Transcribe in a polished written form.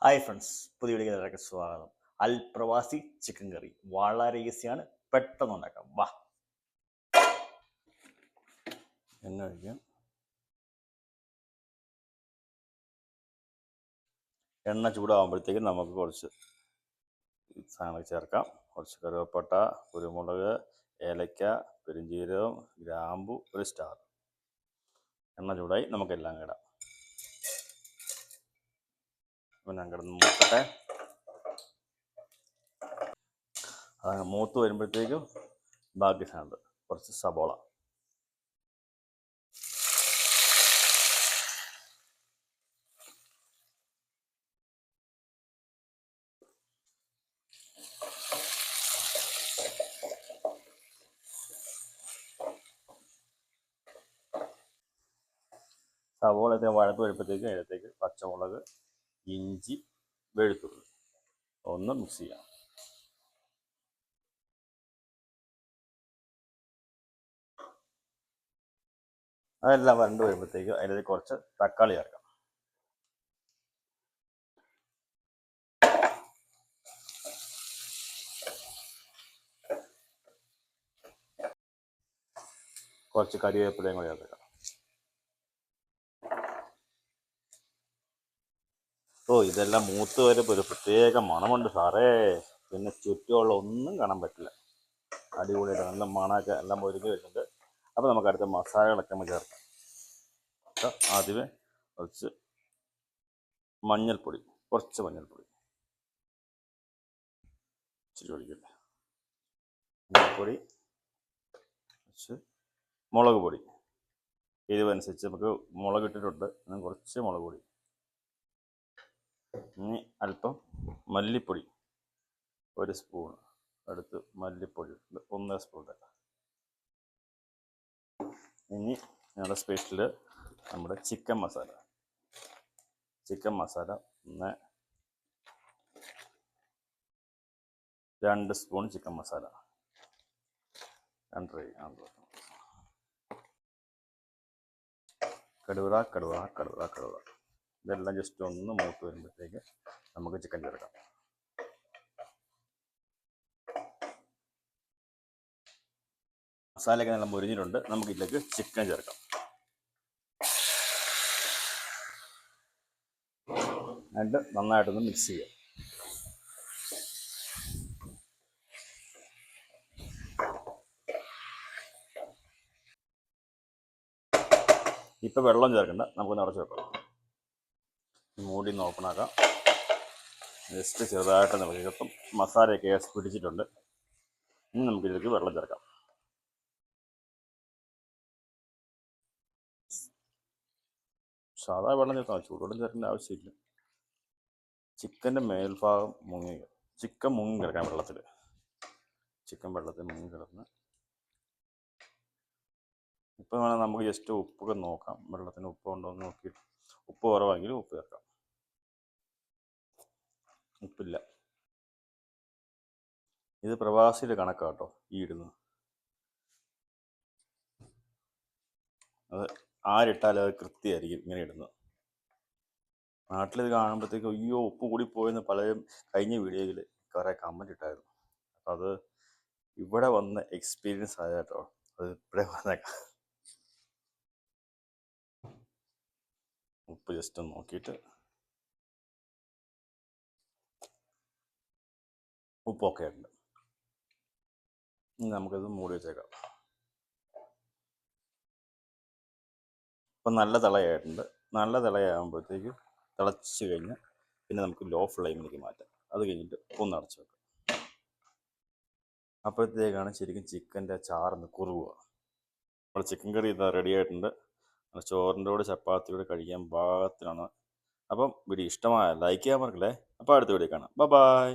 Hi friends, പുതിയ വീഡിയോയിലേക്ക് സ്വാഗതം. അൽ പ്രവാസി ചിക്കൻ കറി വളരെ ഈസിയാണ്, പെട്ടെന്ന് ഉണ്ടാക്കാം. വാ, എണ്ണ ഒഴിക്കാം. എണ്ണ ചൂടാകുമ്പോഴത്തേക്കും നമുക്ക് കുറച്ച് സാധനങ്ങൾ ചേർക്കാം. കുറച്ച് കറുവപ്പട്ട, കുരുമുളക്, ഏലക്ക, പെരുംജീരകം, ഗ്രാമ്പു, ഒരു സ്റ്റാർ. എണ്ണ ചൂടായി നമുക്കെല്ലാം ഇടാം. അപ്പം ഞാൻ കിടന്ന് മൂക്കട്ടെ. അത് മൂത്ത് വരുമ്പോഴത്തേക്കും ബാക്കി സാധനം കുറച്ച് സബോള, സവോളയൊക്കെ വഴത്ത് വരുമ്പോഴത്തേക്കും അതിനകത്തേക്ക് പച്ചമുളക്, ഇഞ്ചി, വെളുത്തുള്ളി ഒന്ന് മിക്സ് ചെയ്യാം. അതെല്ലാം വരണ്ട് വരുമ്പോഴത്തേക്ക് അതിലേക്ക് കുറച്ച് തക്കാളി ചേർക്കാം. കുറച്ച് കരിവേപ്പിലയും കൂടി ചേർക്കാം. ഇതെല്ലാം മൂത്ത് വരുമ്പോൾ ഒരു പ്രത്യേക മണമുണ്ട് സാറേ. പിന്നെ ചുറ്റുമുള്ള ഒന്നും കാണാൻ പറ്റില്ല. അടിപൊളിയായിട്ട് നല്ല മണമൊക്കെ എല്ലാം ഒരുങ്ങി വരുന്നുണ്ട്. അപ്പോൾ നമുക്ക് അടുത്ത മസാലകളൊക്കെ നമ്മൾ ചേർക്കാം. ആദ്യമേ കുറച്ച് മഞ്ഞൾപ്പൊടി, കുറച്ച് മഞ്ഞൾപ്പൊടി ഇച്ചിരി ഒഴിക്കട്ടെ. മഞ്ഞൾപ്പൊടി, കുറച്ച് മുളക് പൊടി, എരിവനുസരിച്ച് നമുക്ക് മുളക് ഇട്ടിട്ടുണ്ട്. കുറച്ച് മുളക് പൊടി, ഇനി അല്പം മല്ലിപ്പൊടി, ഒരു സ്പൂൺ അടുത്ത് മല്ലിപ്പൊടി 1 സ്പൂൺ. ഇനി ഞങ്ങളുടെ സ്പെഷ്യൽ നമ്മുടെ chicken masala 2 spoon chicken masala, 2 കടുവ. ഇതെല്ലാം ജസ്റ്റ് ഒന്ന് മൂത്ത് വരുമ്പോഴത്തേക്ക് നമുക്ക് ചിക്കൻ ചേർക്കാം. മസാലയൊക്കെ നല്ല മുരിഞ്ഞിട്ടുണ്ട്. നമുക്ക് ഇതിലേക്ക് ചിക്കൻ ചേർക്കാം. എന്നിട്ട് നന്നായിട്ടൊന്ന് മിക്സ് ചെയ്യാം. ഇപ്പം വെള്ളം ചേർക്കണ്ട, നമുക്കൊന്ന് അടച്ചു വെക്കാം. മൂടി ഒന്ന് ഓപ്പൺ ആക്കാം. ജസ്റ്റ് ചെറുതായിട്ട് നമുക്ക് ഇപ്പം മസാലയൊക്കെ പിടിച്ചിട്ടുണ്ട്. ഇനി നമുക്കിതിലേക്ക് വെള്ളം ചേർക്കാം. സാധാ വെള്ളം ചേർക്കാം, ചൂടുവെള്ളം ചേർക്കേണ്ട ആവശ്യമില്ല. ചിക്കൻ്റെ മേൽഭാഗം ചിക്കൻ മുങ്ങി കിടക്കാം വെള്ളത്തിൽ. ചിക്കൻ വെള്ളത്തിൽ മുങ്ങി കിടന്ന് ഇപ്പം വേണം നമുക്ക് ജസ്റ്റ് ഉപ്പൊക്കെ നോക്കാം. വെള്ളത്തിന് ഉപ്പ് ഉണ്ടോ എന്ന് നോക്കിയിട്ട് ഉപ്പ് കുറവാണെങ്കിൽ ഉപ്പ് ചേർക്കാം. ഉപ്പില്ല. ഇത് പ്രവാസിയുടെ കണക്കാട്ടോ ഈ ഇടുന്നത്. അത് ആരിട്ടാലും അത് കൃത്യമായിരിക്കും ഇങ്ങനെ ഇടുന്നത്. നാട്ടിലിത് കാണുമ്പോഴത്തേക്കും അയ്യോ ഉപ്പ് കൂടി പോയെന്ന് പലരും കഴിഞ്ഞ വീഡിയോയിൽ കുറേ കമൻറ്റ് ഇട്ടായിരുന്നു. അപ്പം അത് ഇവിടെ വന്ന എക്സ്പീരിയൻസ് ആയട്ടോ. അത് ഇവിടെ വന്നേക്കാം. ഉപ്പ് ജസ്റ്റ് ഒന്ന് നോക്കിയിട്ട് ഉപ്പൊക്കെ ഉണ്ട്. ഇനി നമുക്കിത് മൂടി വെച്ചേക്കാം. ഇപ്പം നല്ല തിളയായിട്ടുണ്ട്. നല്ല തിളയാകുമ്പോഴത്തേക്ക് തിളച്ച് കഴിഞ്ഞാൽ പിന്നെ നമുക്ക് ലോ ഫ്ലെയിമിലേക്ക് മാറ്റാം. അത് കഴിഞ്ഞിട്ട് ഒന്ന് അടച്ചു വെക്കാം. അപ്പോഴത്തേക്കാണ് ശരിക്കും ചിക്കൻ്റെ ചാറൊന്ന് കുറുകുക. നമ്മൾ ചിക്കൻ കറി ഇതാ റെഡി ആയിട്ടുണ്ട്. ചോറിൻ്റെ കൂടെ ചപ്പാത്തിയോടെ കഴിക്കാൻ പാകത്തിനാണ്. അപ്പം വീഡിയോ ഇഷ്ടമായ ലൈക്ക് ചെയ്യാൻ മറക്കല്ലേ. അപ്പോൾ അടുത്ത വീഡിയോ കാണാം. ബൈ.